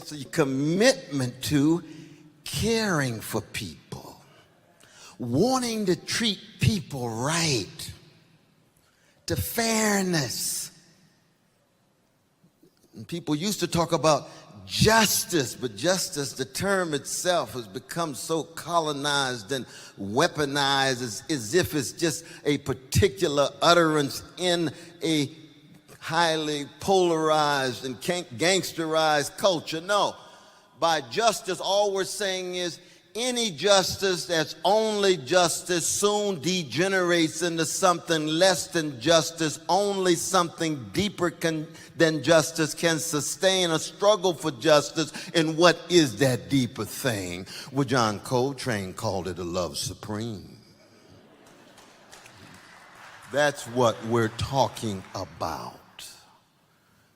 it's a commitment to caring for people, wanting to treat people right, to fairness. And people used to talk about justice, but justice, the term itself, has become so colonized and weaponized as if it's just a particular utterance in a highly polarized and gangsterized culture. No, by justice, all we're saying is any justice that's only justice soon degenerates into something less than justice. Only something deeper than justice can sustain a struggle for justice. And what is that deeper thing? Well, John Coltrane called it a love supreme. That's what we're talking about.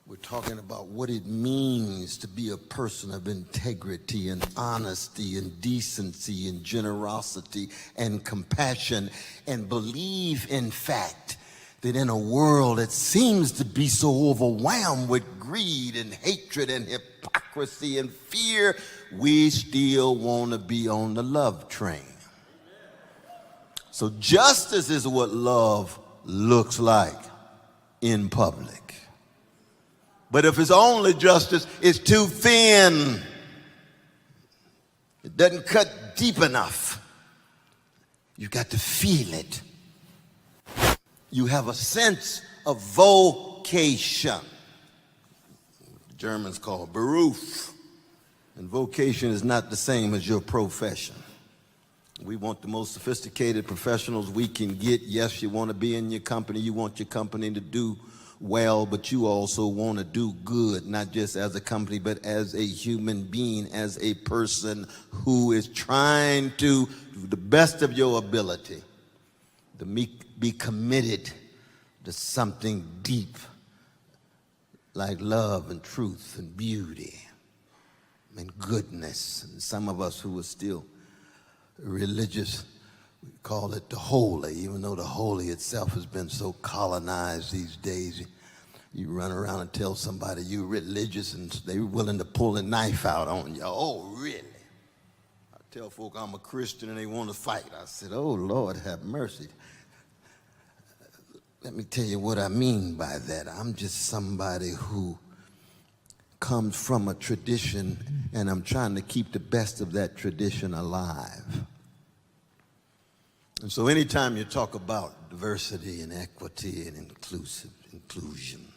We're talking about what it means to be a person of integrity and honesty and decency and generosity and compassion, and believe, in fact, that in a world that seems to be so overwhelmed with greed and hatred and hypocrisy and fear, we still want to be on the love train. So justice is what love looks like in public. But if it's only justice, it's too thin. It doesn't cut deep enough. You got to feel it. You have a sense of vocation. The Germans call it Beruf. And vocation is not the same as your profession. We want the most sophisticated professionals we can get. Yes, you want to be in your company. You want your company to do well, but you also want to do good, not just as a company, but as a human being, as a person who is trying to, to the best of your ability, to be committed to something deep like love and truth and beauty and goodness. And some of us who are still religious, we call it the holy, even though the holy itself has been so colonized these days. You run around and tell somebody you're religious and they're willing to pull a knife out on you. Oh, really? I tell folk I'm a Christian and they want to fight. I said, oh, Lord, have mercy. Let me tell you what I mean by that. I'm just somebody who comes from a tradition, and I'm trying to keep the best of that tradition alive. And so anytime you talk about diversity and equity and inclusion,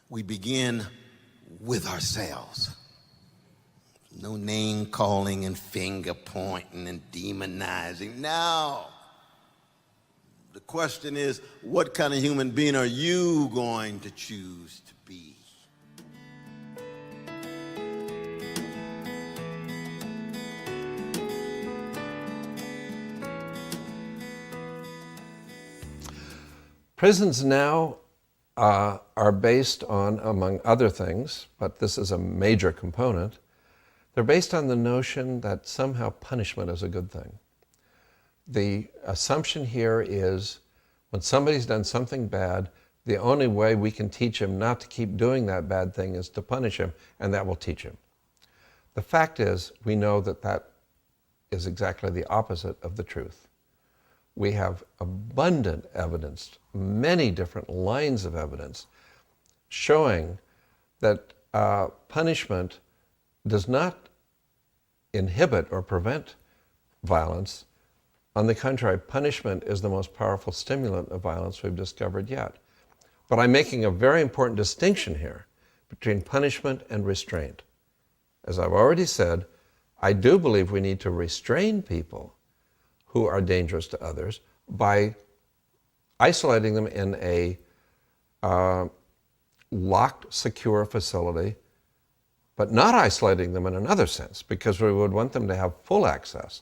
we begin with ourselves. No name calling and finger pointing and demonizing. No. The question is, what kind of human being are you going to choose to be? Prisons now are based on, among other things, but this is a major component, they're based on the notion that somehow punishment is a good thing. The assumption here is when somebody's done something bad, the only way we can teach him not to keep doing that bad thing is to punish him, and that will teach him. The fact is, we know that that is exactly the opposite of the truth. We have abundant evidence, many different lines of evidence, showing that punishment does not inhibit or prevent violence. On the contrary, punishment is the most powerful stimulant of violence we've discovered yet. But I'm making a very important distinction here between punishment and restraint. As I've already said, I do believe we need to restrain people who are dangerous to others by isolating them in a locked, secure facility, but not isolating them in another sense, because we would want them to have full access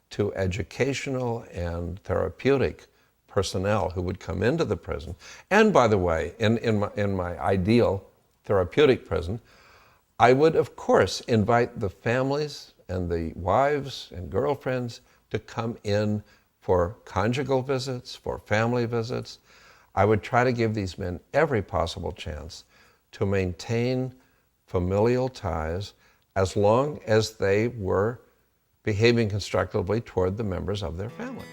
to educational and therapeutic personnel who would come into the prison. And by the way, in my ideal therapeutic prison, I would, of course, invite the families and the wives and girlfriends to come in for conjugal visits, for family visits. I would try to give these men every possible chance to maintain familial ties as long as they were behaving constructively toward the members of their family.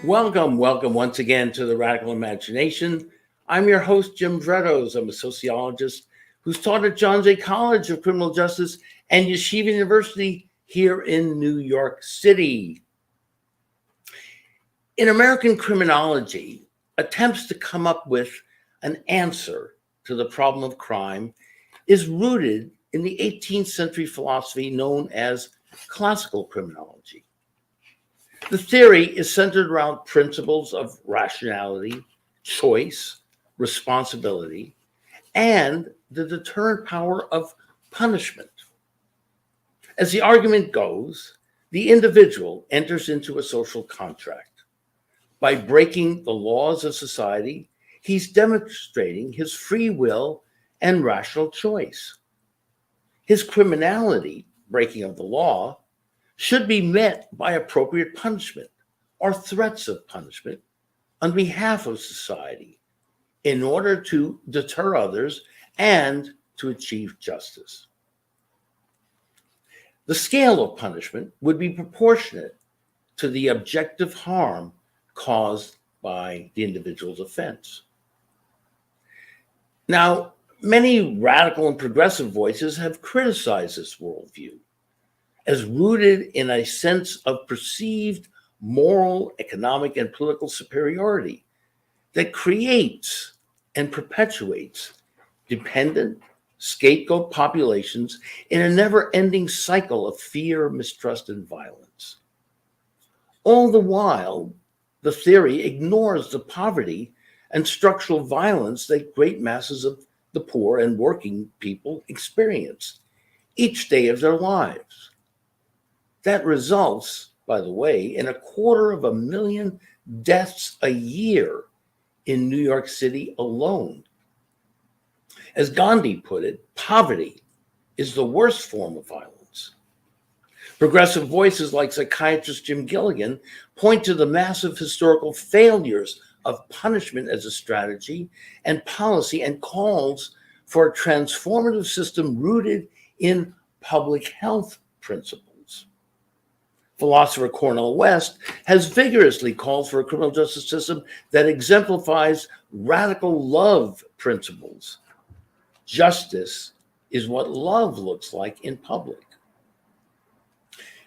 Welcome once again to the Radical Imagination. I'm your host, Jim Vrettos. I'm a sociologist who's taught at John Jay College of Criminal Justice and Yeshiva University here in New York City. In American criminology, attempts to come up with an answer to the problem of crime is rooted in the 18th century philosophy known as classical criminology. The theory is centered around principles of rationality, choice, responsibility, and the deterrent power of punishment. As the argument goes, the individual enters into a social contract. By breaking the laws of society, he's demonstrating his free will and rational choice. His criminality, breaking of the law, should be met by appropriate punishment or threats of punishment on behalf of society in order to deter others and to achieve justice. The scale of punishment would be proportionate to the objective harm caused by the individual's offense. Now, many radical and progressive voices have criticized this worldview as rooted in a sense of perceived moral, economic, and political superiority that creates and perpetuates dependent, scapegoat populations in a never-ending cycle of fear, mistrust, and violence. All the while, the theory ignores the poverty and structural violence that great masses of the poor and working people experience each day of their lives. That results, by the way, in 250,000 deaths a year in New York City alone. As Gandhi put it, poverty is the worst form of violence. Progressive voices like psychiatrist Jim Gilligan point to the massive historical failures of punishment as a strategy and policy and calls for a transformative system rooted in public health principles. Philosopher Cornel West has vigorously called for a criminal justice system that exemplifies radical love principles. Justice is what love looks like in public.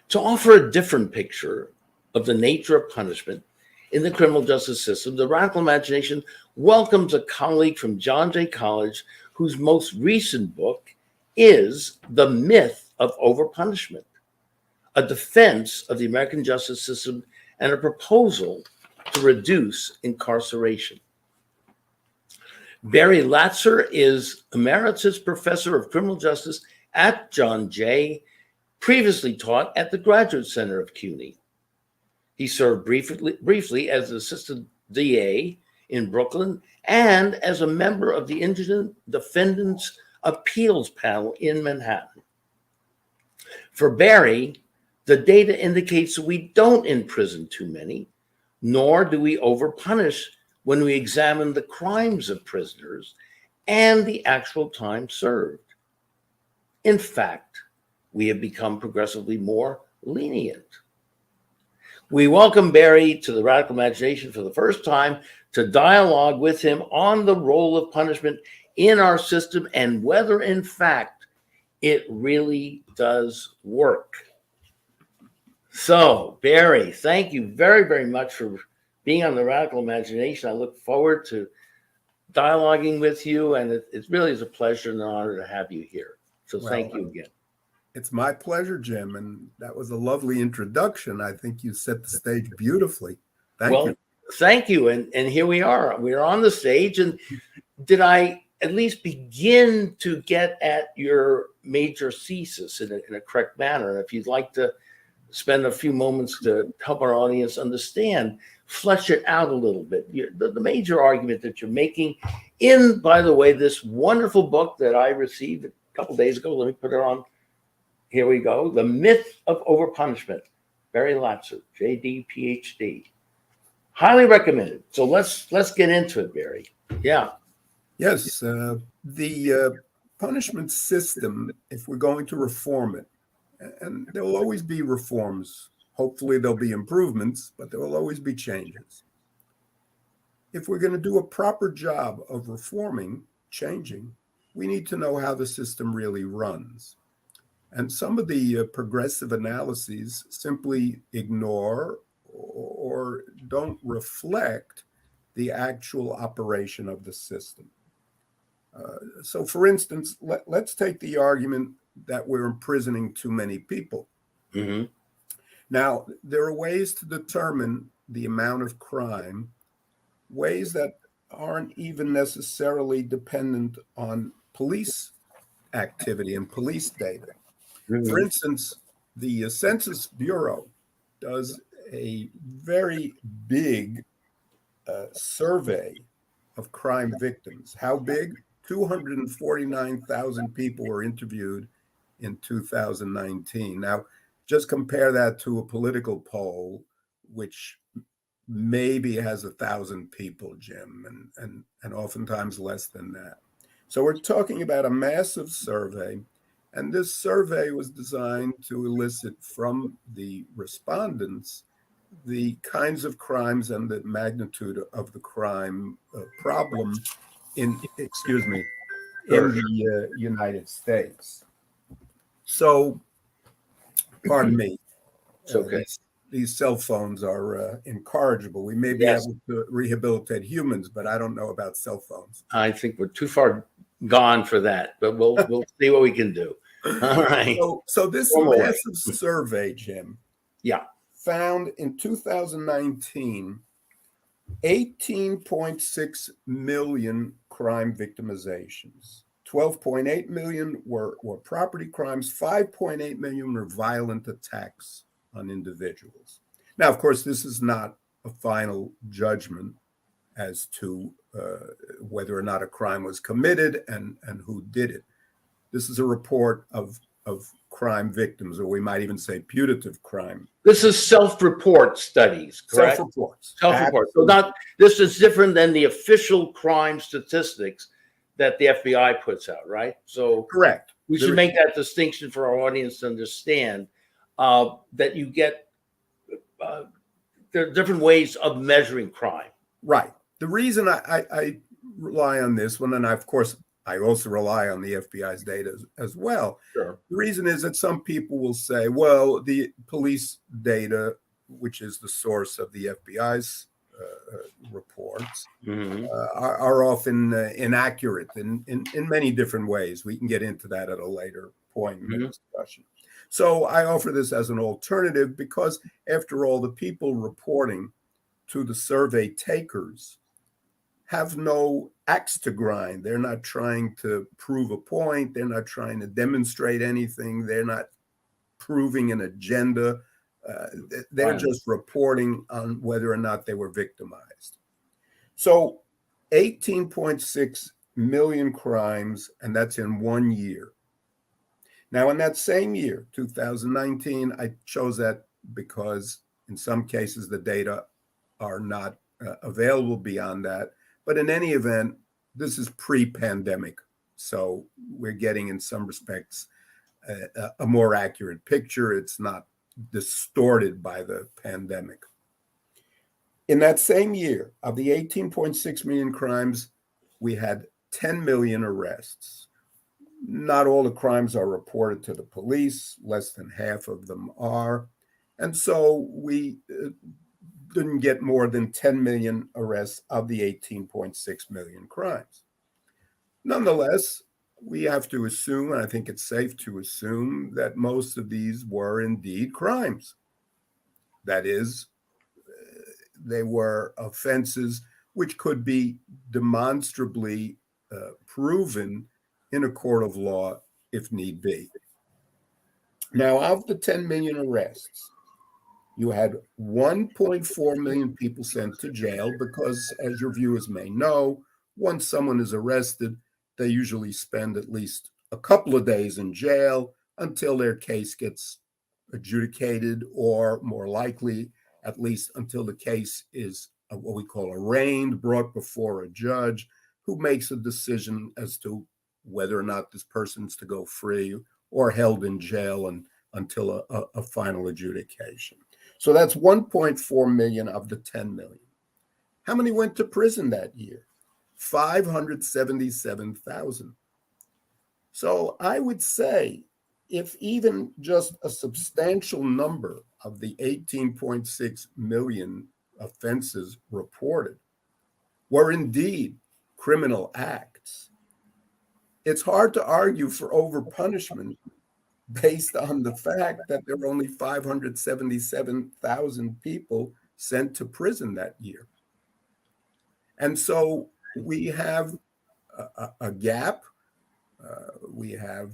To offer a different picture of the nature of punishment in the criminal justice system, the Radical Imagination welcomes a colleague from John Jay College whose most recent book is The Myth of Overpunishment, a defense of the American justice system and a proposal to reduce incarceration. Barry Latzer is emeritus professor of criminal justice at John Jay, previously taught at the Graduate Center of CUNY. He served briefly as an assistant DA in Brooklyn and as a member of the Indigent Defendants Appeals Panel in Manhattan. For Barry, the data indicates that we don't imprison too many, nor do we overpunish when we examine the crimes of prisoners and the actual time served. In fact, we have become progressively more lenient. We welcome Barry to the Radical Imagination for the first time to dialogue with him on the role of punishment in our system and whether, in fact, it really does work. So, Barry, thank you very, very much for being on the Radical Imagination. I look forward to dialoguing with you, and it really is a pleasure and an honor to have you here. So thank you again. It's my pleasure, Jim, and that was a lovely introduction. I think you set the stage beautifully. Thank you. Thank you, and here we are. We're on the stage, and did I at least begin to get at your major thesis in a correct manner? And if you'd like to spend a few moments to help our audience understand, flesh it out a little bit. The major argument that you're making in, by the way, this wonderful book that I received a couple days ago. Let me put it on. Here we go. The Myth of Overpunishment. Barry Latzer, JD, PhD. Highly recommended. So let's get into it, Barry. Yeah. Yes, the punishment system, if we're going to reform it, and there will always be reforms. Hopefully, there'll be improvements, but there will always be changes. If we're going to do a proper job of reforming, changing, we need to know how the system really runs. And some of the progressive analyses simply ignore or don't reflect the actual operation of the system. So, for instance, let's take the argument that we're imprisoning too many people. Mm-hmm. Now, there are ways to determine the amount of crime, ways that aren't even necessarily dependent on police activity and police data. Mm-hmm. For instance, the Census Bureau does a very big survey of crime victims. How big? 249,000 people were interviewed in 2019. Now, just compare that to a political poll, which maybe has 1,000 people, Jim, and oftentimes less than that. So we're talking about a massive survey, and this survey was designed to elicit from the respondents the kinds of crimes and the magnitude of the crime problem in the United States. So, pardon me. It's okay. These cell phones are incorrigible. We may be Yes. able to rehabilitate humans, but I don't know about cell phones. I think we're too far gone for that, but we'll see what we can do. All right. So this One more. massive survey, Jim, Yeah. found in 2019 18.6 million crime victimizations. 12.8 million were property crimes, 5.8 million were violent attacks on individuals. Now, of course, this is not a final judgment as to whether or not a crime was committed and who did it. This is a report of crime victims, or we might even say putative crime. This is self-report studies, correct? Self-reports. Self-report. So this is different than the official crime statistics that the FBI puts out, right? So Correct. we should make that distinction for our audience to understand that you get there are different ways of measuring crime. Right. The reason I rely on this one, and of course, I also rely on the FBI's data as well. Sure. The reason is that some people will say, well, the police data, which is the source of the FBI's reports, are often inaccurate in many different ways. We can get into that at a later point in the discussion. So I offer this as an alternative because, after all, the people reporting to the survey takers have no axe to grind. They're not trying to prove a point. They're not trying to demonstrate anything. They're not proving an agenda. They're just reporting on whether or not they were victimized. So 18.6 million crimes, and that's in 1 year. Now, in that same year, 2019, I chose that because in some cases the data are not available beyond that. But in any event, this is pre-pandemic. So we're getting, in some respects, a more accurate picture. It's not distorted by the pandemic. In that same year, of the 18.6 million crimes, we had 10 million arrests. Not all the crimes are reported to the police. Less than half of them are. And so we didn't get more than 10 million arrests of the 18.6 million crimes. Nonetheless, we have to assume, and I think it's safe to assume, that most of these were indeed crimes. That is, they were offenses which could be demonstrably proven in a court of law if need be. Now, of the 10 million arrests, you had 1.4 million people sent to jail because, as your viewers may know, once someone is arrested, they usually spend at least a couple of days in jail until their case gets adjudicated, or more likely, at least until the case is what we call arraigned, brought before a judge who makes a decision as to whether or not this person's to go free or held in jail until a final adjudication. So that's 1.4 million of the 10 million. How many went to prison that year? 577,000. So I would say if even just a substantial number of the 18.6 million offenses reported were indeed criminal acts, it's hard to argue for overpunishment based on the fact that there were only 577,000 people sent to prison that year. And so we have a gap. We have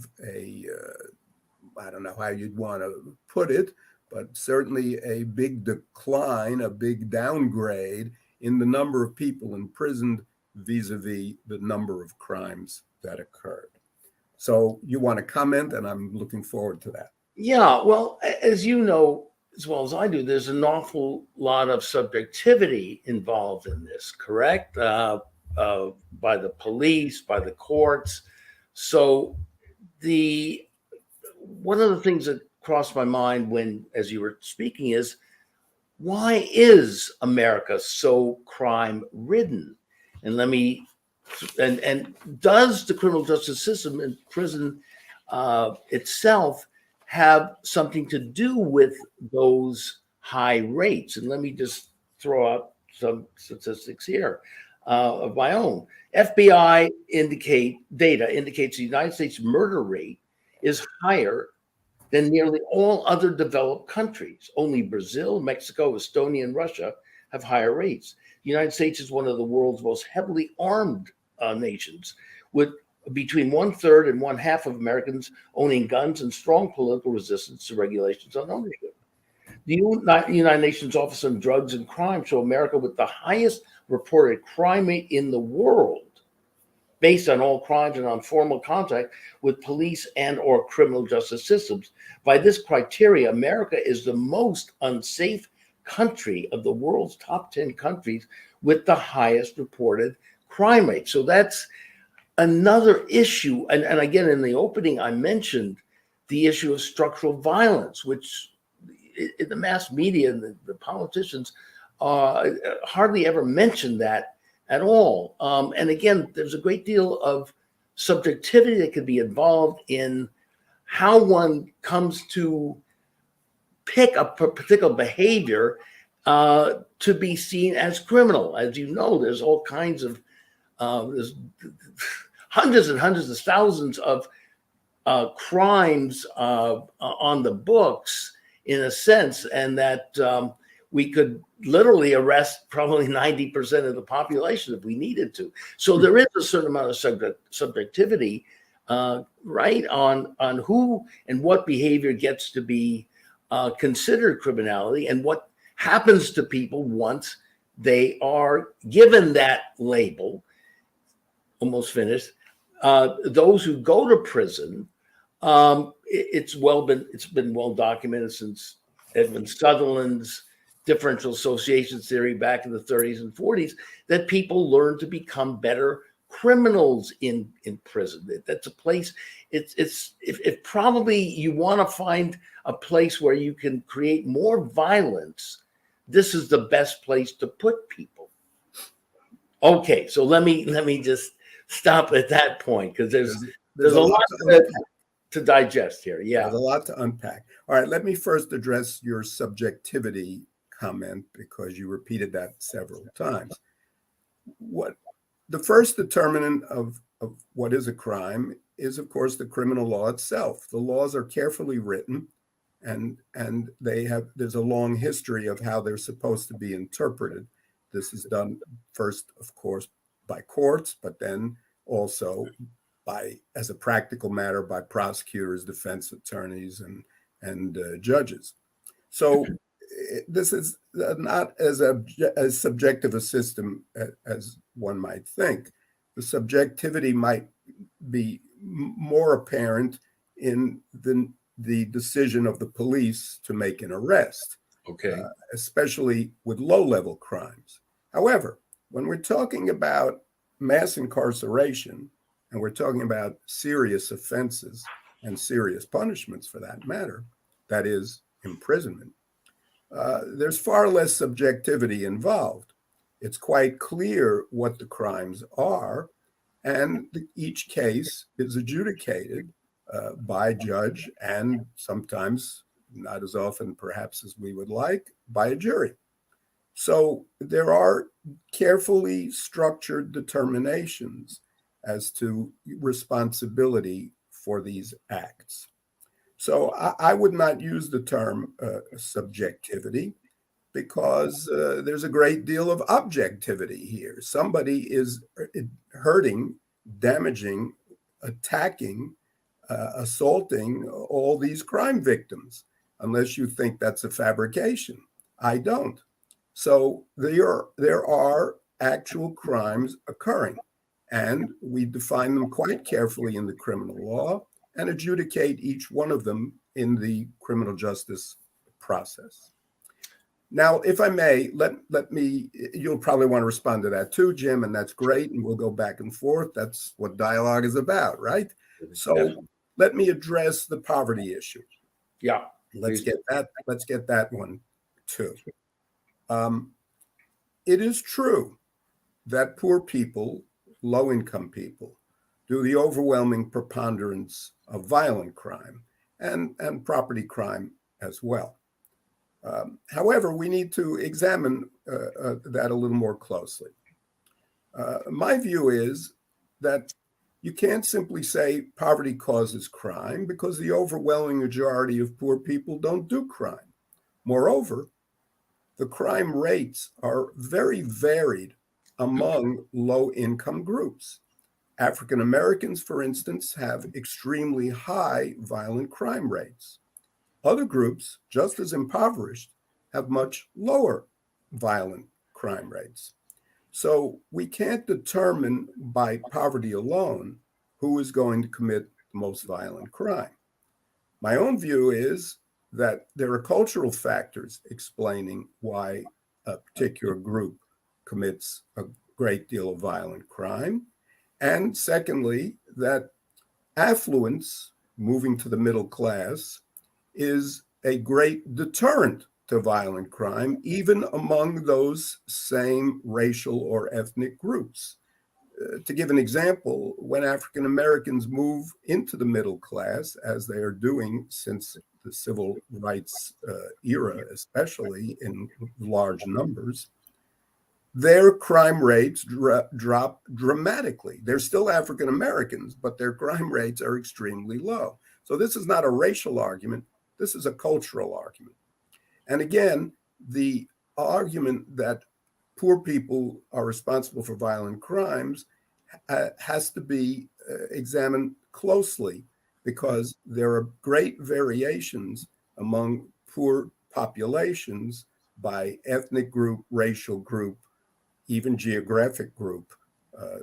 I don't know how you'd want to put it, but certainly a big decline, a big downgrade in the number of people imprisoned vis-a-vis the number of crimes that occurred. So you want to comment, and I'm looking forward to that. Yeah, well, as you know as well as I do, there's an awful lot of subjectivity involved in this, correct? By the police, by the courts. So one of the things that crossed my mind when, as you were speaking, is why is America so crime-ridden? And does the criminal justice system and prison itself have something to do with those high rates? And let me just throw out some statistics here of my own. FBI data indicates the United States murder rate is higher than nearly all other developed countries. Only Brazil, Mexico, Estonia, and Russia have higher rates. The United States is one of the world's most heavily armed nations, with between 1/3 and 1/2 of Americans owning guns and strong political resistance to regulations on ownership. The United Nations Office on Drugs and Crime show America with the highest reported crime rate in the world, based on all crimes and on formal contact with police and or criminal justice systems. By this criteria, America is the most unsafe country of the world's top 10 countries with the highest reported crime rate. So that's another issue. And again, in the opening, I mentioned the issue of structural violence, which in the mass media and the politicians hardly ever mention that at all. And again, there's a great deal of subjectivity that could be involved in how one comes to pick a particular behavior to be seen as criminal. As you know, there's all kinds of there's hundreds and hundreds of thousands of crimes on the books, in a sense, and that we could literally arrest probably 90% of the population if we needed to. So there is a certain amount of subjectivity, right, on who and what behavior gets to be considered criminality and what happens to people once they are given that label. Almost finished. Those who go to prison, it's been well documented since Edwin Sutherland's differential association theory back in the 30s and 40s that people learn to become better criminals in prison. That's a place. If probably you want to find a place where you can create more violence, this is the best place to put people. Okay, so let me just stop at that point because there's a lot to digest here. Yeah, there's a lot to unpack. All right, let me first address your subjectivity comment because you repeated that several times. What the first determinant of what is a crime is, of course, the criminal law itself. The laws are carefully written, and there's a long history of how they're supposed to be interpreted. This is done first, of course, by courts, but then also as a practical matter, by prosecutors, defense attorneys, and judges. So this is not as subjective a system as one might think. The subjectivity might be more apparent in the decision of the police to make an arrest, especially with low-level crimes. However, when we're talking about mass incarceration, and we're talking about serious offenses and serious punishments for that matter, that is imprisonment, there's far less subjectivity involved. It's quite clear what the crimes are, and each case is adjudicated by a judge, and sometimes, not as often perhaps as we would like, by a jury. So there are carefully structured determinations as to responsibility for these acts. So I would not use the term subjectivity, because there's a great deal of objectivity here. Somebody is hurting, damaging, attacking, assaulting all these crime victims, unless you think that's a fabrication. I don't. So there are actual crimes occurring, and we define them quite carefully in the criminal law and adjudicate each one of them in the criminal justice process. Now, if I may, let me, you'll probably want to respond to that too, Jim, and that's great, and we'll go back and forth. That's what dialogue is about, right? So let me address the poverty issue. Yeah. Let's get that one too. It is true that poor people, low-income people, do the overwhelming preponderance of violent crime and property crime as well. However, we need to examine that a little more closely. My view is that you can't simply say poverty causes crime, because the overwhelming majority of poor people don't do crime. Moreover, the crime rates are very varied among low-income groups. African Americans, for instance, have extremely high violent crime rates. Other groups, just as impoverished, have much lower violent crime rates. So we can't determine by poverty alone who is going to commit the most violent crime. My own view is that there are cultural factors explaining why a particular group commits a great deal of violent crime. And secondly, that affluence, moving to the middle class, is a great deterrent to violent crime, even among those same racial or ethnic groups. To give an example, when African Americans move into the middle class, as they are doing since the civil rights era, especially in large numbers, their crime rates drop dramatically. They're still African Americans, but their crime rates are extremely low. So this is not a racial argument. This is a cultural argument. And again, the argument that poor people are responsible for violent crimes has to be examined closely, because there are great variations among poor populations by ethnic group, racial group, even geographic group.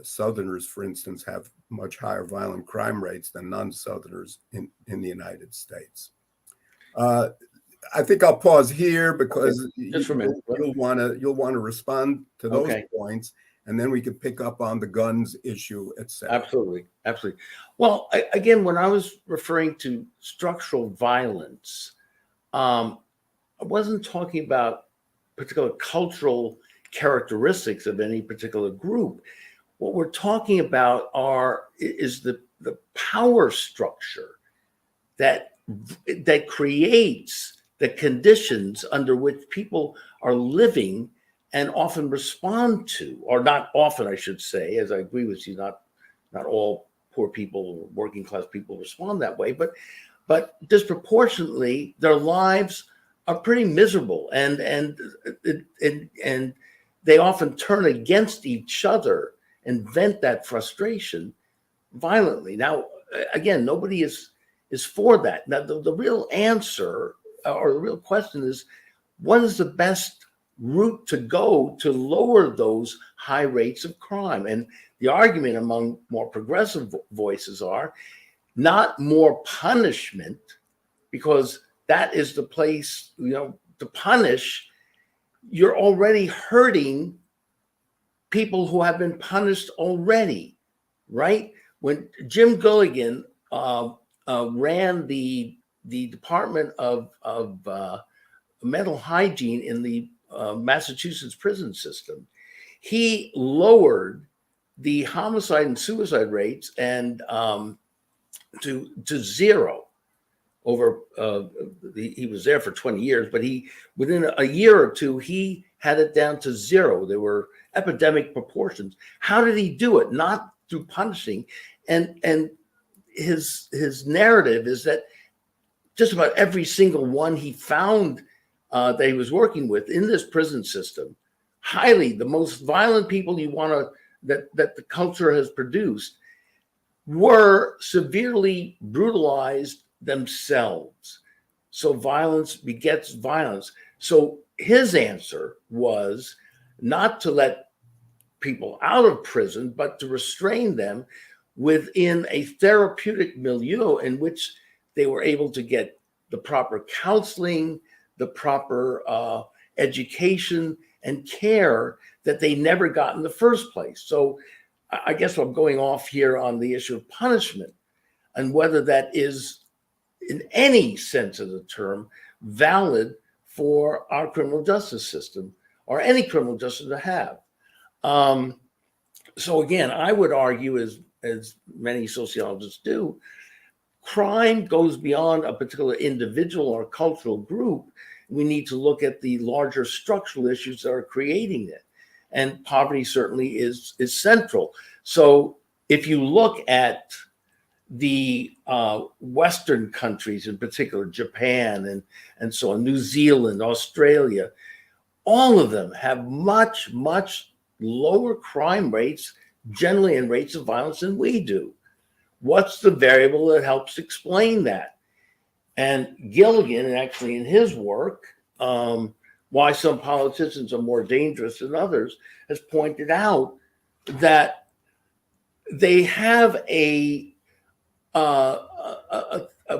Southerners, for instance, have much higher violent crime rates than non-Southerners in the United States. I think I'll pause here, because you'll want to respond to those points, and then we could pick up on the guns issue, etc. Absolutely. Well, again, when I was referring to structural violence, I wasn't talking about particular cultural characteristics of any particular group. What we're talking about is the power structure that creates the conditions under which people are living and often respond to, or not often, I should say, as I agree with you, not all poor people, working class people respond that way, but disproportionately, their lives are pretty miserable, and they often turn against each other and vent that frustration violently. Now, again, nobody is for that. Now, the real answer, or the real question, is what is the best route to go to lower those high rates of crime? And the argument among more progressive voices are not more punishment, because that is the place, to punish. You're already hurting people who have been punished already, right? When Jim Gilligan ran the Department of Mental Hygiene in the Massachusetts prison system, he lowered the homicide and suicide rates and to zero over. He was there for 20 years, but within a year or two he had it down to zero. There were epidemic proportions. How did he do it? Not through punishing. And his narrative is that just about every single one he found that he was working with in this prison system, the most violent people you want to that the culture has produced, were severely brutalized themselves. So violence begets violence. So his answer was not to let people out of prison, but to restrain them within a therapeutic milieu in which they were able to get the proper counseling, the proper education and care that they never got in the first place. So I guess I'm going off here on the issue of punishment and whether that is, in any sense of the term, valid for our criminal justice system or any criminal justice to have. So again, I would argue, as many sociologists do, crime goes beyond a particular individual or cultural group. We need to look at the larger structural issues that are creating it. And poverty certainly is central. So if you look at the Western countries, in particular, Japan and so on, New Zealand, Australia, all of them have much, much lower crime rates, generally, and rates of violence than we do. What's the variable that helps explain that? And Gilligan, actually in his work, Why Some Politicians Are More Dangerous Than Others, has pointed out that they have a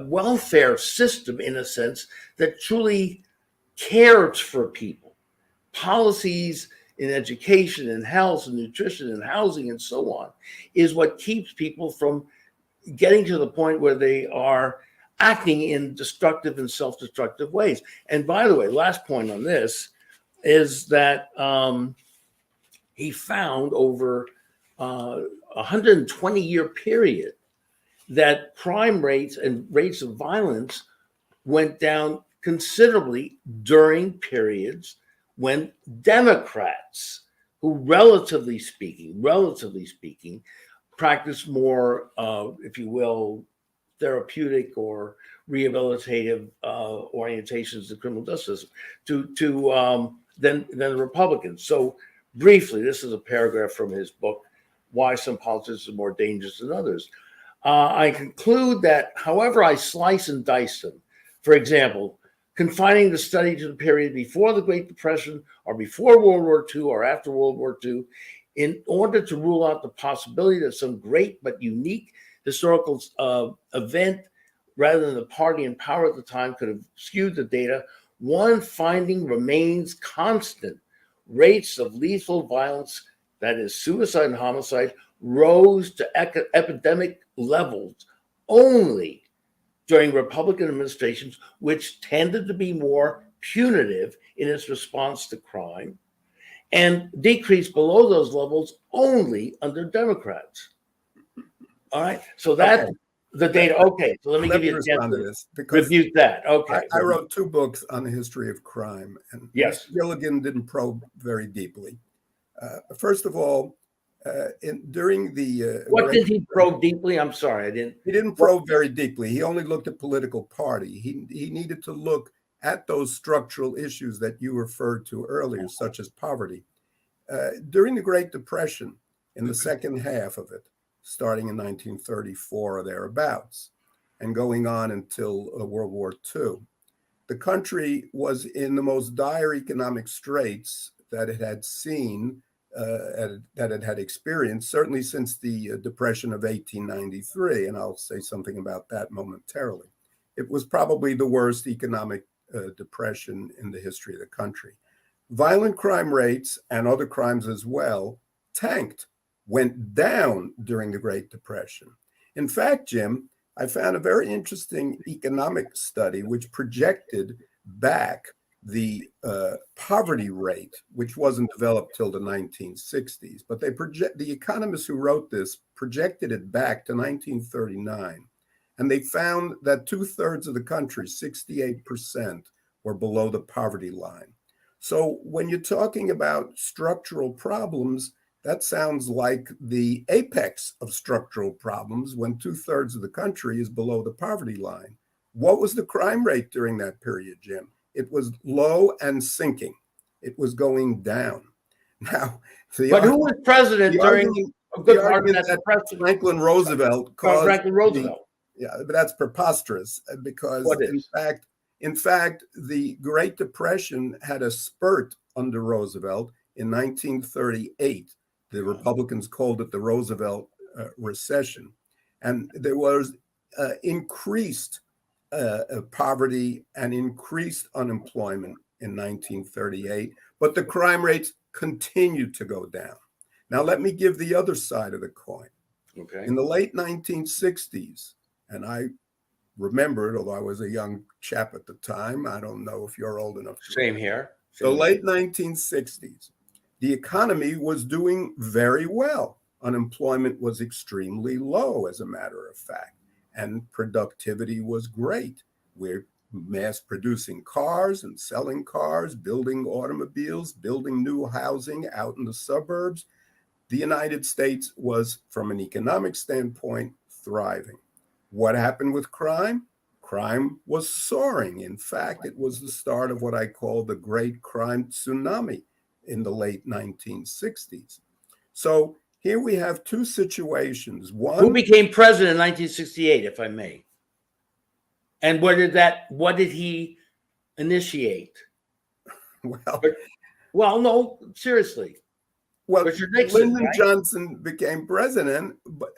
welfare system, in a sense, that truly cares for people. Policies in education and health and nutrition and housing and so on is what keeps people from getting to the point where they are acting in destructive and self-destructive ways. And by the way, last point on this is that he found over a 120-year period that crime rates and rates of violence went down considerably during periods when Democrats, who relatively speaking, practice more, if you will, therapeutic or rehabilitative orientations to criminal justice than the Republicans. So briefly, this is a paragraph from his book, Why Some Politicians Are More Dangerous Than Others. I conclude that however I slice and dice them, for example, confining the study to the period before the Great Depression or before World War II or after World War II, in order to rule out the possibility that some great but unique historical event, rather than the party in power at the time, could have skewed the data, one finding remains constant. Rates of lethal violence, that is suicide and homicide, rose to epidemic levels only during Republican administrations, which tended to be more punitive in its response to crime, and decreased below those levels only under Democrats. All right, so that's the data. Okay, so let me give you a chance to this because review that. Okay, I wrote 2 books on the history of crime, and yes, Gilligan didn't probe very deeply. First of all, during the what did he probe deeply? I'm sorry, I didn't. He didn't probe very deeply. He only looked at political party. He needed to look at those structural issues that you referred to earlier, such as poverty. During the Great Depression, in the second half of it, starting in 1934 or thereabouts, and going on until World War II, the country was in the most dire economic straits that it had seen, that it had experienced, certainly since the Depression of 1893, and I'll say something about that momentarily. It was probably the worst economic depression in the history of the country. Violent crime rates and other crimes as well tanked, went down during the Great Depression. In fact, Jim, I found a very interesting economic study which projected back the poverty rate, which wasn't developed till the 1960s, but the economists who wrote this projected it back to 1939. And they found that 2/3 of the country, 68%, were below the poverty line. So when you're talking about structural problems, that sounds like the apex of structural problems when 2/3 of the country is below the poverty line. What was the crime rate during that period, Jim? It was low and sinking. It was going down. Now, but who was president during a good part of that depression? Franklin Roosevelt caused Franklin Roosevelt. Yeah, but that's preposterous because in fact, the Great Depression had a spurt under Roosevelt in 1938. The Republicans called it the Roosevelt recession. And there was increased poverty and increased unemployment in 1938, but the crime rates continued to go down. Now, let me give the other side of the coin. Okay. In the late 1960s, and I remember it, although I was a young chap at the time. I don't know if you're old enough. Same here. So late 1960s, the economy was doing very well. Unemployment was extremely low, as a matter of fact, and productivity was great. We're mass producing cars and selling cars, building automobiles, building new housing out in the suburbs. The United States was, from an economic standpoint, thriving. What happened with crime? Crime was soaring. In fact, it was the start of what I call the great crime tsunami in the late 1960s. So here we have two situations. One, who became president in 1968, if I may? And what did he initiate? Well, no, seriously. Well, Nixon, Lyndon right? Johnson became president. But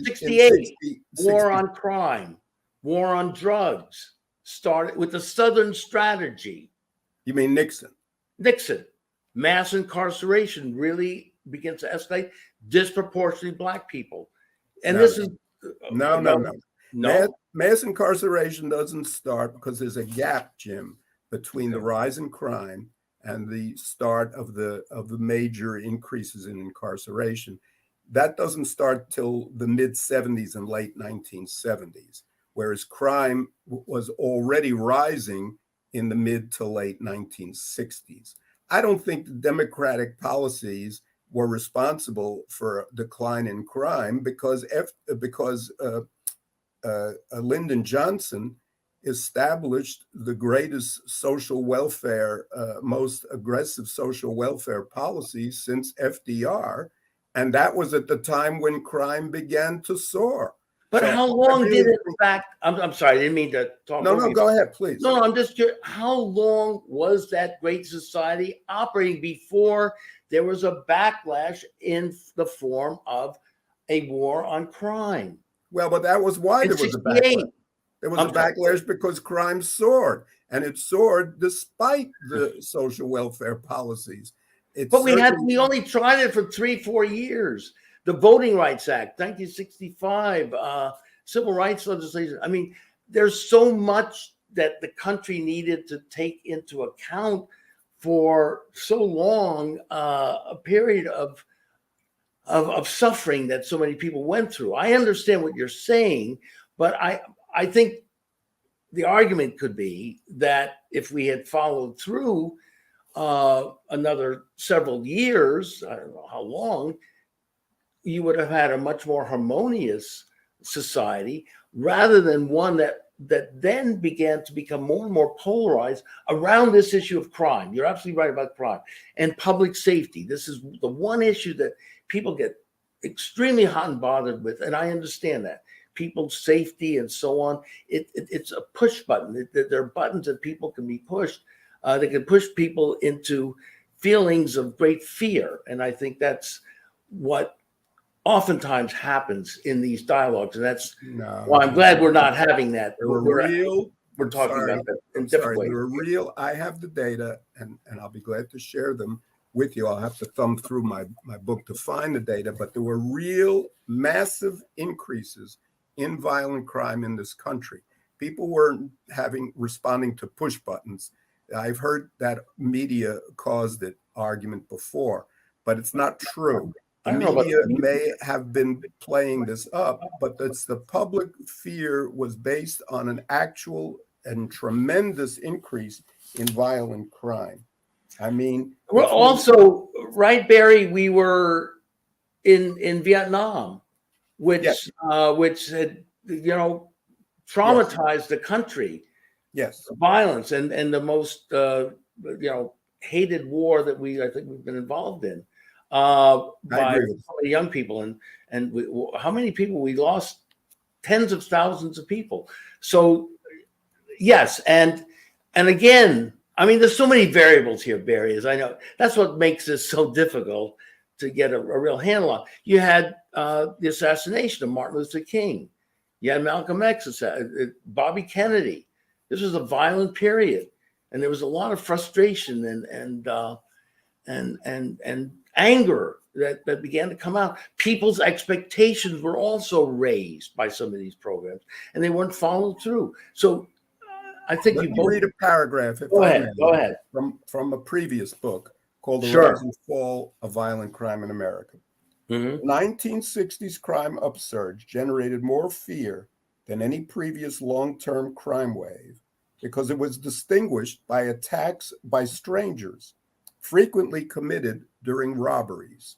68, war on crime, war on drugs, started with the Southern strategy. You mean Nixon? Nixon. Mass incarceration really begins to escalate, disproportionately Black people. And No. Mass incarceration doesn't start because there's a gap, Jim, between the rise in crime and the start of the major increases in incarceration. That doesn't start till the mid-70s and late 1970s, whereas crime was already rising in the mid to late 1960s. I don't think the Democratic policies were responsible for a decline in crime because Lyndon Johnson established the greatest social welfare, most aggressive social welfare policies since FDR. And that was at the time when crime began to soar. But so how long did it, in fact, I'm sorry, I didn't mean to talk. No, go ahead, please. No, I'm just curious. How long was that great society operating before there was a backlash in the form of a war on crime? Well, but that was why there was a backlash. There was a backlash because crime soared, and it soared despite the social welfare policies. But we only tried it for 3-4 years. The Voting Rights Act, 1965, civil rights legislation. I mean, there's so much that the country needed to take into account for so long a period of suffering that so many people went through. I understand what you're saying, but I think the argument could be that if we had followed through another several years, I don't know how long, you would have had a much more harmonious society rather than one that then began to become more and more polarized around this issue of crime. You're absolutely right about crime and public safety. This is the one issue that people get extremely hot and bothered with, and I understand that. People's safety and so on. It's a push button. There are buttons that people can be pushed. They can push people into feelings of great fear, and I think that's what oftentimes happens in these dialogues, and that's why I'm glad we're not having that. We're talking about that in different ways. They're real. I have the data, and I'll be glad to share them. with you. I'll have to thumb through my book to find the data, but there were real massive increases in violent crime in this country. People weren't responding to push buttons. I've heard that media caused it argument before, but it's not true. The media may have been playing this up, but it's the public fear was based on an actual and tremendous increase in violent crime. I mean, well, also, right, Barry, we were in Vietnam, which Yes. Which had, you know, traumatized the country. Yes. Violence and the most you know, hated war that I think we've been involved in by so many young people, and how many people we lost? Tens of thousands of people. So yes, and again, I mean, there's so many variables here, Barry, as I know. That's what makes this so difficult to get a real handle on. You had the assassination of Martin Luther King. You had Malcolm X, Bobby Kennedy. This was a violent period, and there was a lot of frustration and anger that began to come out. People's expectations were also raised by some of these programs, and they weren't followed through. So I think Let you me both read a paragraph. If go I ahead. may, Go ahead. From a previous book called The Sure. Rise and Fall of Violent Crime in America. Mm-hmm. 1960s crime upsurge generated more fear than any previous long-term crime wave because it was distinguished by attacks by strangers, frequently committed during robberies.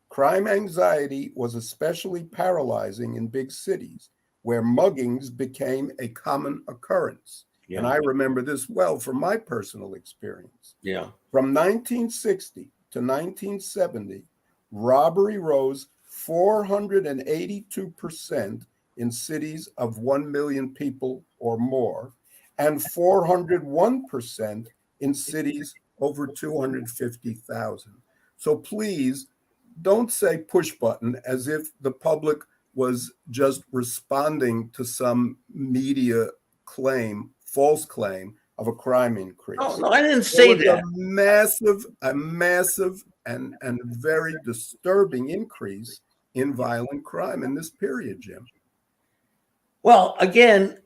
Crime anxiety was especially paralyzing in big cities, where muggings became a common occurrence. Yeah. And I remember this well from my personal experience. Yeah. From 1960 to 1970, robbery rose 482% in cities of 1 million people or more, and 401% in cities over 250,000. So please don't say push button as if the public was just responding to some media claim, false claim of a crime increase. Oh, no, I didn't say that. A massive and very disturbing increase in violent crime in this period, Jim. Well, again,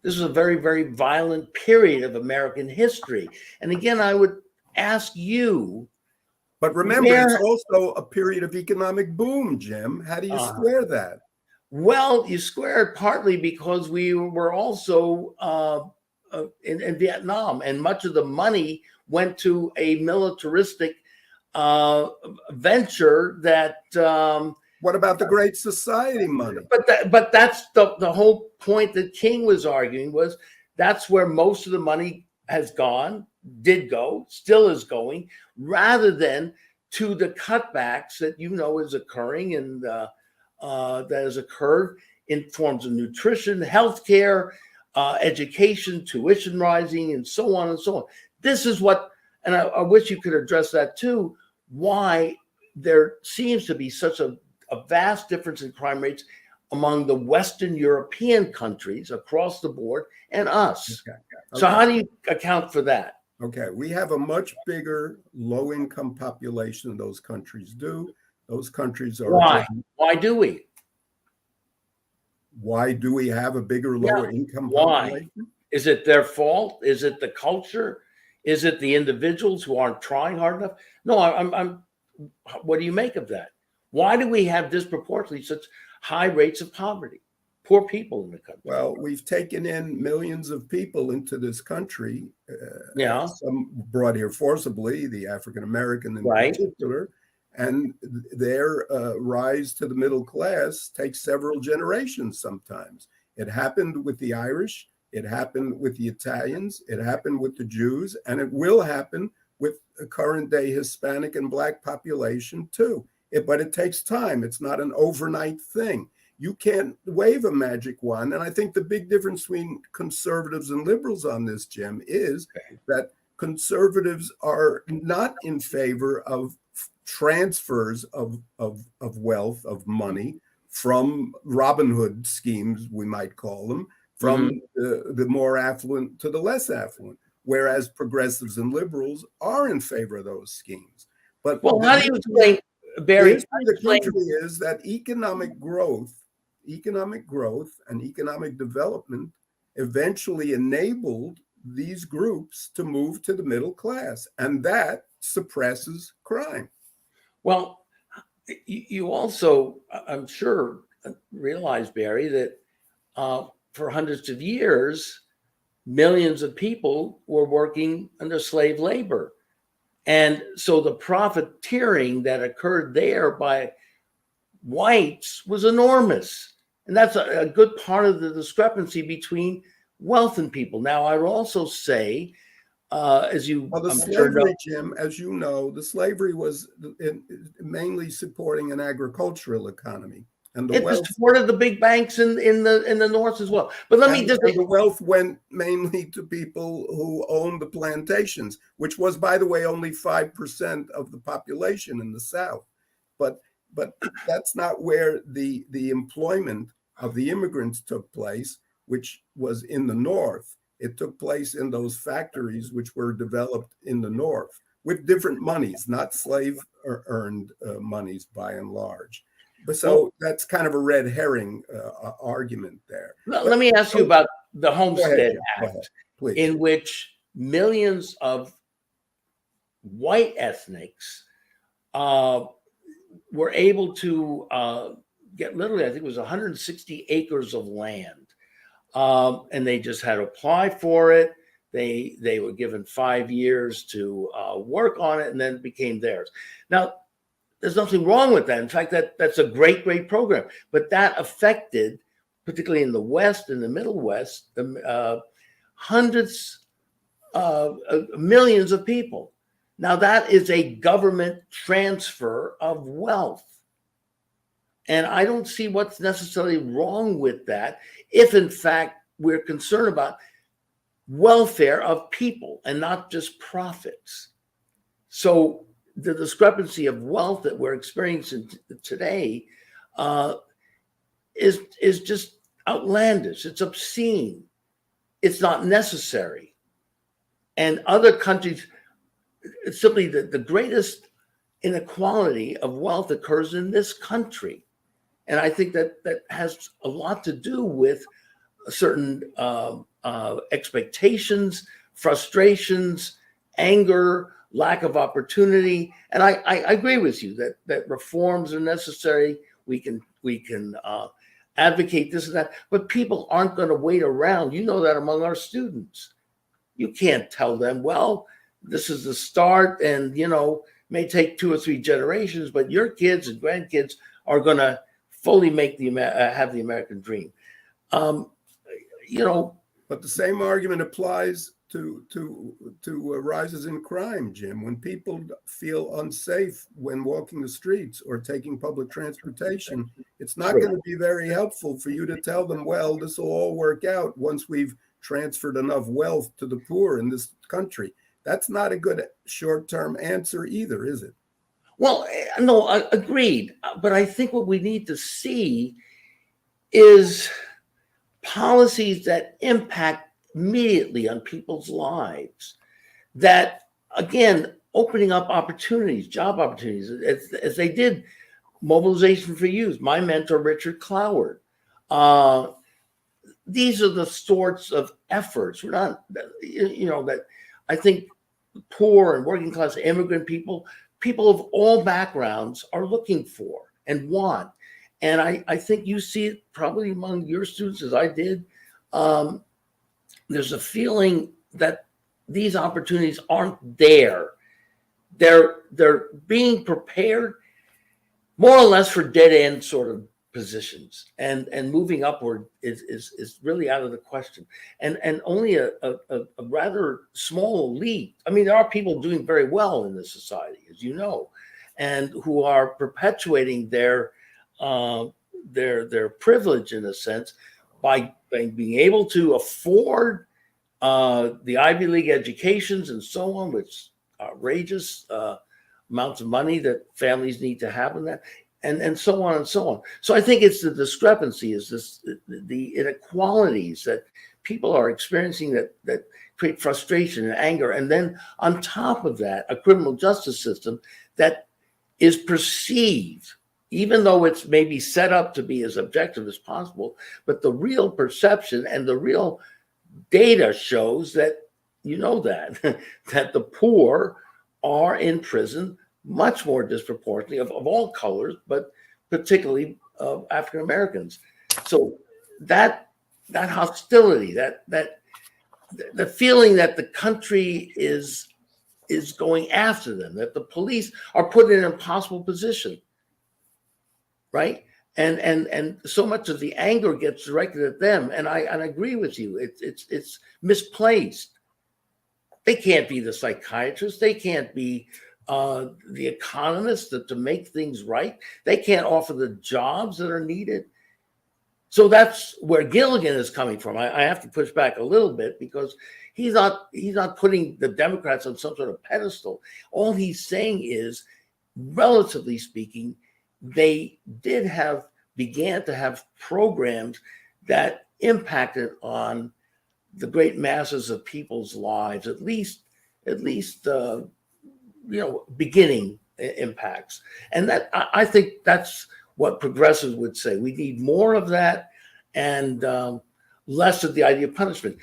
this is a very, very violent period of American history. And again, I would ask you. But remember, it's also a period of economic boom, Jim. How do you square that? Well, you square it partly because we were also in Vietnam, and much of the money went to a militaristic venture that. What about the Great Society money? But that's the whole point that King was arguing, was that's where most of the money has gone, did go, still is going, rather than to the cutbacks that you know is occurring and that has occurred in forms of nutrition, healthcare, education, tuition rising, and so on and so on. This is what, and I wish you could address that too, why there seems to be such a vast difference in crime rates among the Western European countries across the board and us. Okay. So how do you account for that? Okay, we have a much bigger low-income population than those countries do. Those countries are... Why? Why do we? Why do we have a bigger lower-income population? Why? Is it their fault? Is it the culture? Is it the individuals who aren't trying hard enough? No, I'm. What do you make of that? Why do we have disproportionately such high rates of poverty? Poor people in the country. Well, we've taken in millions of people into this country. Some brought here forcibly, the African American in particular, and their rise to the middle class takes several generations sometimes. It happened with the Irish, it happened with the Italians, it happened with the Jews, and it will happen with the current day Hispanic and Black population too. But it takes time. It's not an overnight thing. You can't wave a magic wand. And I think the big difference between conservatives and liberals on this, Jim, is that conservatives are not in favor of transfers of wealth, of money, from Robin Hood schemes, we might call them, from the more affluent to the less affluent. whereas progressives and liberals are in favor of those schemes. But well, how do you explain, the Barry? history of the country is that economic growth and economic development eventually enabled these groups to move to the middle class, and that suppresses crime. Well, you also, I'm sure, realize, Barry, that for hundreds of years, millions of people were working under slave labor. And so the profiteering that occurred there by whites was enormous. And that's a good part of the discrepancy between wealth and people. Now, I would also say, as you, well, the I'm slavery, sure know, Jim, as you know, the slavery was mainly supporting an agricultural economy, and the it wealth supported the big banks in the North as well. But let me just and the wealth went mainly to people who owned the plantations, which was, by the way, only 5% of the population in the South. But that's not where the employment of the immigrants took place, which was in the North. It took place in those factories which were developed in the North with different monies, not slave earned monies by and large. But so that's kind of a red herring argument there. let me ask you about the Homestead Act, please. in which millions of white ethnics were able to get literally, I think it was 160 acres of land. And they just had to apply for it. They were given 5 years to work on it, and then it became theirs. Now, there's nothing wrong with that. In fact, that's a great program. But that affected, particularly in the West and the Middle West, hundreds of millions of people. Now, that is a government transfer of wealth. And I don't see what's necessarily wrong with that if, in fact, we're concerned about welfare of people and not just profits. So the discrepancy of wealth that we're experiencing today is just outlandish. It's obscene. It's not necessary. And other countries, it's simply the greatest inequality of wealth occurs in this country. And I think that has a lot to do with certain expectations, frustrations, anger, lack of opportunity. And I agree with you that reforms are necessary. We can advocate this and that, but people aren't going to wait around. You know that among our students. You can't tell them, well, this is the start and, may take 2 or 3 generations, but your kids and grandkids are going to fully make have the American dream. But the same argument applies to rises in crime, Jim. When people feel unsafe when walking the streets or taking public transportation, it's not going to be very helpful for you to tell them, well, this will all work out once we've transferred enough wealth to the poor in this country. That's not a good short-term answer either, is it? Well, no, agreed. But I think what we need to see is policies that impact immediately on people's lives. That, again, opening up opportunities, job opportunities, as they did Mobilization for Youth, my mentor, Richard Cloward. These are the sorts of efforts. We're not, that I think poor and working class immigrant people of all backgrounds are looking for and want. And I think you see it probably among your students as I did. There's a feeling that these opportunities aren't there. They're being prepared more or less for dead end sort of positions, and moving upward is really out of the question. And only a rather small elite. I mean, there are people doing very well in this society, as you know, and who are perpetuating their privilege in a sense by being able to afford the Ivy League educations and so on, which outrageous amounts of money that families need to have in that. And so on and so on. So I think it's the discrepancy, is the inequalities that people are experiencing that create frustration and anger. And then on top of that, a criminal justice system that is perceived, even though it's maybe set up to be as objective as possible, but the real perception and the real data shows that, that the poor are in prison much more disproportionately of all colors, but particularly of African Americans. So that hostility, that the feeling that the country is going after them, that the police are put in an impossible position, right? And so much of the anger gets directed at them. And I agree with you. It's misplaced. They can't be the psychiatrists. They can't be the economists to make things right. They can't offer the jobs that are needed. So that's where Gilligan is coming from. I have to push back a little bit because he's not putting the Democrats on some sort of pedestal. All he's saying is, relatively speaking, they began to have programs that impacted on the great masses of people's lives, at least beginning impacts. And that I think that's what progressives would say. We need more of that and less of the idea of punishment.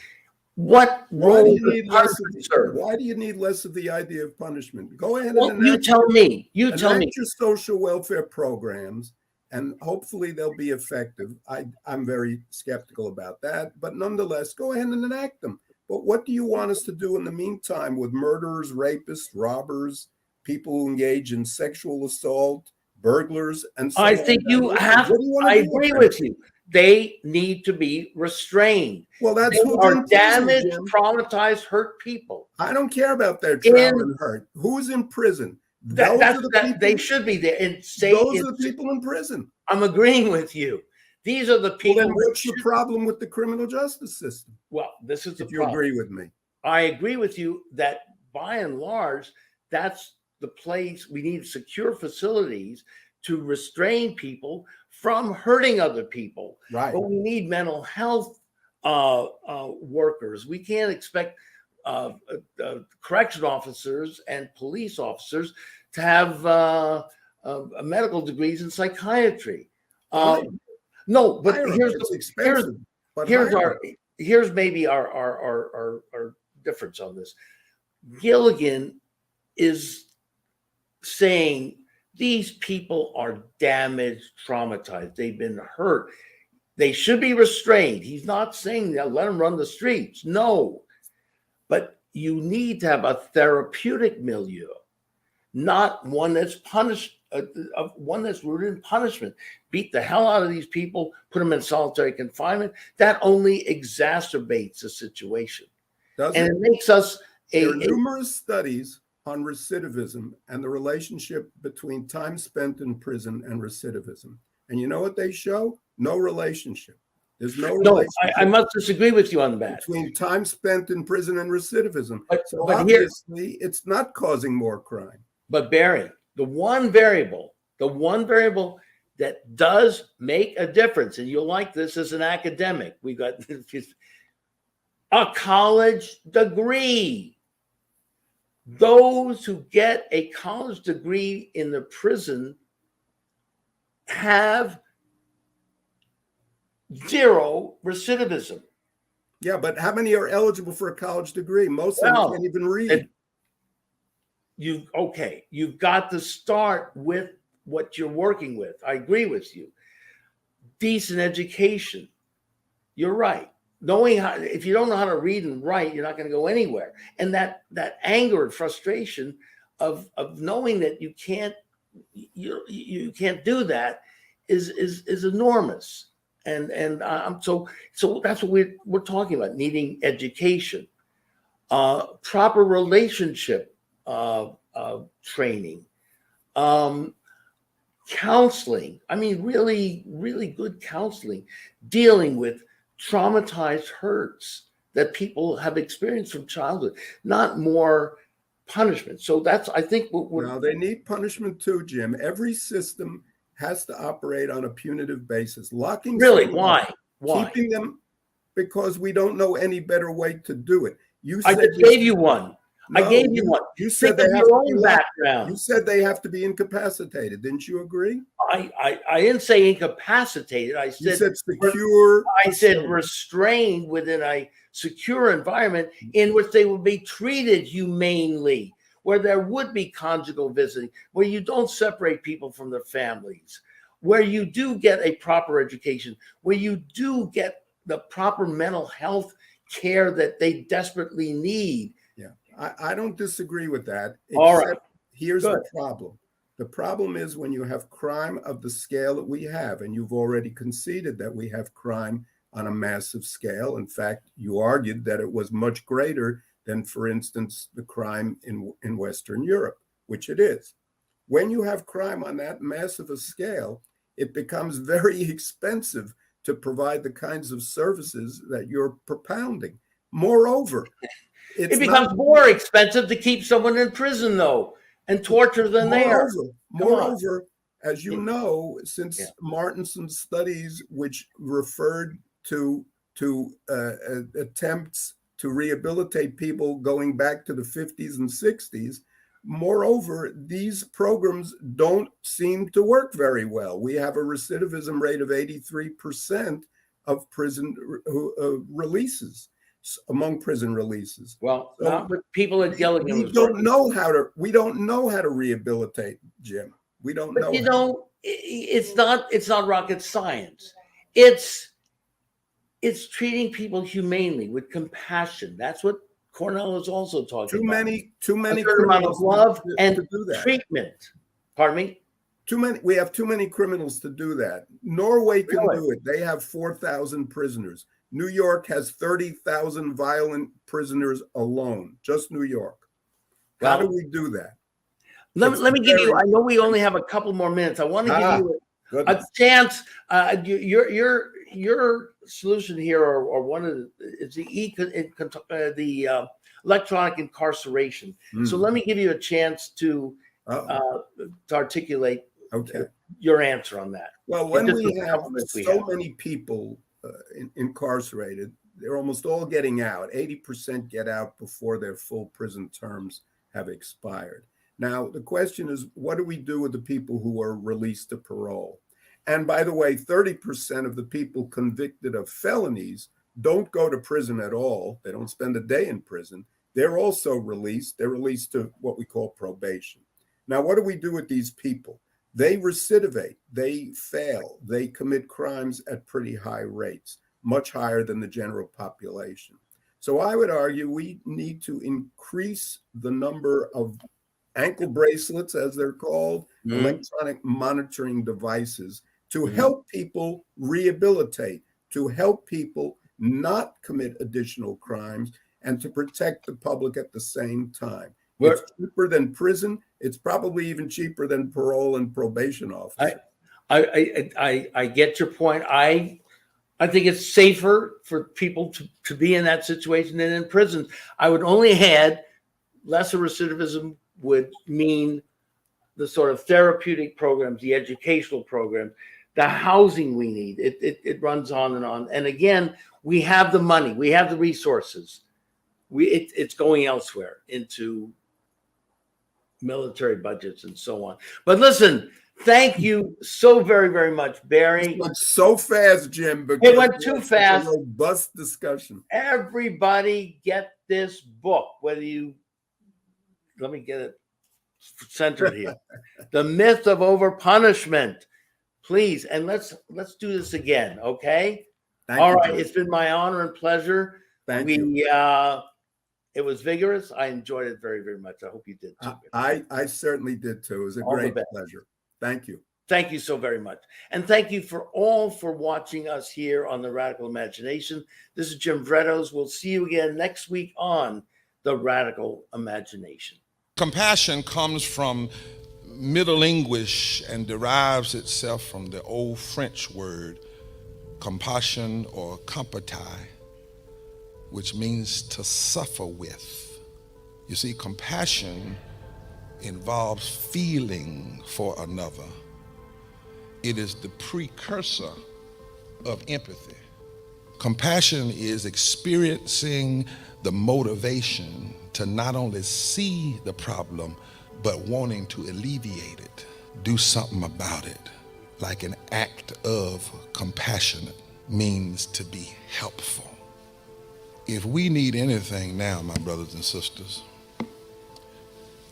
What role do you need less punishment serve? Why do you need less of the idea of punishment? Go ahead Well, and you tell me. You tell me. your social welfare programs, and hopefully they'll be effective. I'm very skeptical about that, but nonetheless, go ahead and enact them. But what do you want us to do in the meantime with murderers, rapists, robbers, people who engage in sexual assault, burglars, and so on? I think you have. I agree with you. They need to be restrained. Well, that's they who's are in prison, damaged, Jim. traumatized, hurt people. I don't care about their trauma and hurt. Who's in prison? They should be there. Those are the people in prison. I'm agreeing with you. These are the people. Well, then what's the problem with the criminal justice system? Well, this is the if you problem. agree with me. I agree with you that by and large, that's the place. We need secure facilities to restrain people from hurting other people. Right. But we need mental health workers. We can't expect correction officers and police officers to have medical degrees in psychiatry. No, but here's maybe our difference on this. Gilligan is saying these people are damaged, traumatized. They've been hurt. They should be restrained. He's not saying that let them run the streets. No, but you need to have a therapeutic milieu, not one that's punished, one that's rooted in punishment. Beat the hell out of these people, put them in solitary confinement. That only exacerbates the situation. It makes us There are numerous studies on recidivism and the relationship between time spent in prison and recidivism. And you know what they show? No relationship. There's no relationship. I must disagree with you on that. Between time spent in prison and recidivism. But obviously, it's not causing more crime. But Barry, the one variable that does make a difference, and you'll like this as an academic, we got a college degree. Those who get a college degree in the prison have zero recidivism. Yeah, but how many are eligible for a college degree? Most of them can't even read. You've got to start with what you're working with. I agree with you. Decent education. You're right. Knowing how, if you don't know how to read and write, you're not going to go anywhere. And that anger and frustration of knowing that you can't do that is enormous. And so that's what we're talking about: needing education, proper relationship training, counseling. I mean, really, really good counseling, dealing with traumatized hurts that people have experienced from childhood, not more punishment. So that's, I think, Now, they need punishment too, Jim. Every system has to operate on a punitive basis. Locking really why keeping them because we don't know any better way to do it. You I said just gave you one. No, I gave you one. You said Think they of have your to be own left. background. You said they have to be incapacitated. Didn't you agree? I didn't say incapacitated. I You said said secure. I said restrained within a secure environment in which they would be treated humanely, where there would be conjugal visiting, where you don't separate people from their families, where you do get a proper education, where you do get the proper mental health care that they desperately need. Yeah, I don't disagree with that. All right. Here's Good. the problem. The problem is when you have crime of the scale that we have, and you've already conceded that we have crime on a massive scale. In fact, you argued that it was much greater than, for instance, the crime in Western Europe, which it is. When you have crime on that massive a scale, it becomes very expensive to provide the kinds of services that you're propounding. Moreover, it becomes more expensive to keep someone in prison, though, and torture than they are. Moreover, as you know, since Martinson's studies, which referred to attempts to rehabilitate people going back to the 50s and 60s, moreover, these programs don't seem to work very well. We have a recidivism rate of 83% of prison releases. Among prison releases. Well, so not with people at Gilligan. We don't know how to rehabilitate, Jim. We don't know. You know, it's not rocket science. It's treating people humanely with compassion. That's what Cornell is also talking about. Too many amount of love and to do that. Treatment. Pardon me? We have too many criminals to do that. Norway can do it. They have 4,000 prisoners. New York has 30,000 violent prisoners alone, just New York. How do we do that? Let me give you, I know we only have a couple more minutes. I want to give you a chance. Your solution here, or one of is the electronic incarceration. So let me give you a chance to articulate your answer on that. Well, when we have so many people incarcerated, they're almost all getting out. 80% get out before their full prison terms have expired. Now, the question is, what do we do with the people who are released to parole? And by the way, 30% of the people convicted of felonies don't go to prison at all. They don't spend a day in prison. They're also released. They're released to what we call probation. Now, what do we do with these people? They recidivate, they fail, they commit crimes at pretty high rates, much higher than the general population. So I would argue we need to increase the number of ankle bracelets, as they're called, electronic monitoring devices, to help people rehabilitate, to help people not commit additional crimes, and to protect the public at the same time. It's cheaper than prison. It's probably even cheaper than parole and probation officers. I get your point. I think it's safer for people to be in that situation than in prison. I would only add lesser recidivism would mean the sort of therapeutic programs, the educational programs, the housing we need. It runs on and on. And again, we have the money, we have the resources. It's going elsewhere into military budgets and so on. But listen, thank you so very, very much, Barry. It went so fast, Jim. It went too fast. A robust discussion. Everybody get this book, let me get it centered here. The Myth of Overpunishment. Please, and let's do this again, okay? All right, it's been my honor and pleasure. Thank you. It was vigorous. I enjoyed it very, very much. I hope you did too. I certainly did too. It was a great pleasure. Thank you. Thank you so very much. And thank you for watching us here on The Radical Imagination. This is Jim Vrettos. We'll see you again next week on The Radical Imagination. Compassion comes from Middle English and derives itself from the old French word compassion or compatai, which means to suffer with. You see, compassion involves feeling for another. It is the precursor of empathy. Compassion is experiencing the motivation to not only see the problem, but wanting to alleviate it, do something about it. Like an act of compassion means to be helpful. If we need anything now, my brothers and sisters,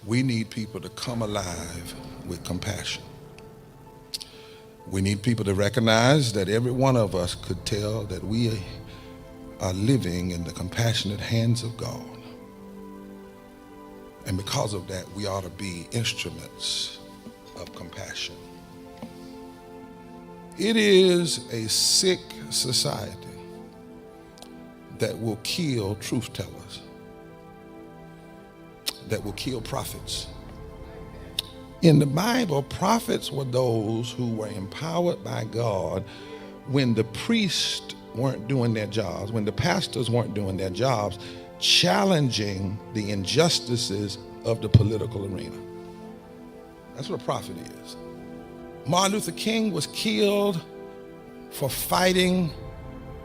we need people to come alive with compassion. We need people to recognize that every one of us could tell that we are living in the compassionate hands of God. And because of that, we ought to be instruments of compassion. It is a sick society that will kill truth tellers, that will kill prophets. In the Bible, prophets were those who were empowered by God when the priests weren't doing their jobs, when the pastors weren't doing their jobs, challenging the injustices of the political arena. That's what a prophet is. Martin Luther King was killed for fighting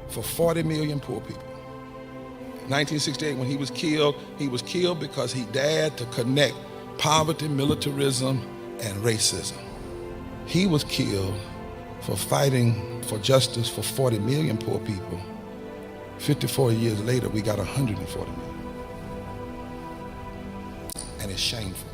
for 40 million poor people. 1968, when he was killed because he dared to connect poverty, militarism, and racism. He was killed for fighting for justice for 40 million poor people. 54 years later, we got 140 million. And it's shameful.